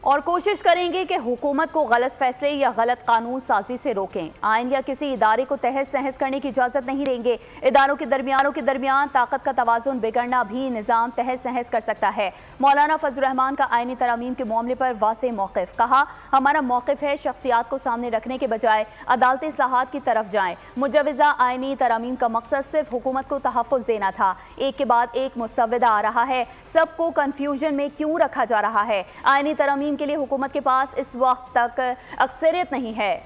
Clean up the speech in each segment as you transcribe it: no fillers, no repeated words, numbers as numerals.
اور کوشش کریں گے کہ حکومت کو غلط فیصلے یا غلط قانون سازی سے روکیں۔ آئین یا کسی ادارے کو تہس نہس کرنے کی اجازت نہیں دیں گے۔ اداروں کے درمیان طاقت کا توازن بگڑنا بھی نظام تہس نہس کر سکتا ہے۔ مولانا فضل الرحمان کا آئینی ترامیم کے معاملے پر واضح موقف، کہا ہمارا موقف ہے شخصیات کو سامنے رکھنے کے بجائے عدالتی اصلاحات کی طرف جائیں۔ مجوزہ آئینی ترامیم کا مقصد صرف حکومت کو تحفظ دینا تھا۔ ایک کے بعد ایک مسودہ آ رہا ہے، سب کو کنفیوژن میں کیوں رکھا جا رہا ہے؟ آئینی ترامیم کے لیے حکومت کے پاس اس وقت تک اکثریت نہیں ہے۔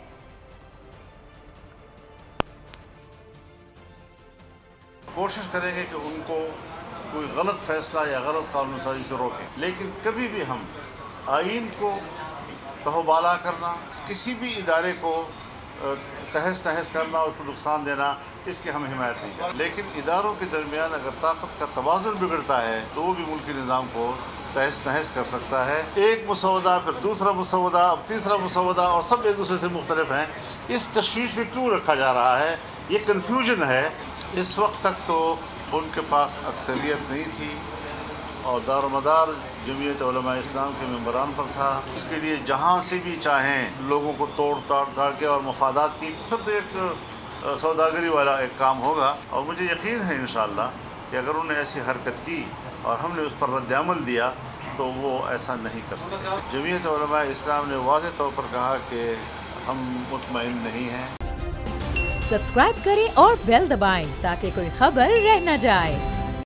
کوشش کریں گے کہ ان کو کوئی غلط فیصلہ یا غلط قانون سازی سے روکیں، لیکن کبھی بھی ہم آئین کو تہوبالا کرنا، کسی بھی ادارے کو تہس نہس کرنا، اس کو نقصان دینا، اس کی ہم حمایت نہیں کرتے۔ لیکن اداروں کے درمیان اگر طاقت کا توازن بگڑتا ہے تو وہ بھی ملکی نظام کو تہس نہس کر سکتا ہے۔ ایک مسودہ، پھر دوسرا مسودہ، اب تیسرا مسودہ، اور سب ایک دوسرے سے مختلف ہیں۔ اس تشویش میں کیوں رکھا جا رہا ہے؟ یہ کنفیوژن ہے۔ اس وقت تک تو ان کے پاس اکثریت نہیں تھی اور دار و مدار جمعیت علماء اسلام کے ممبران پر تھا۔ اس کے لیے جہاں سے بھی چاہیں لوگوں کو توڑ تاڑ کے اور مفادات کی، تو پھر ایک سوداگری والا ایک کام ہوگا۔ اور مجھے یقین ہے انشاءاللہ کہ اگر انہوں نے ایسی حرکت کی اور ہم نے اس پر رد عمل دیا تو وہ ایسا نہیں کر سکتے۔ جمعیت علماء اسلام نے واضح طور پر کہا کہ ہم مطمئن نہیں ہیں۔ سبسکرائب کریں اور بیل دبائیں تاکہ کوئی خبر رہ نہ جائے۔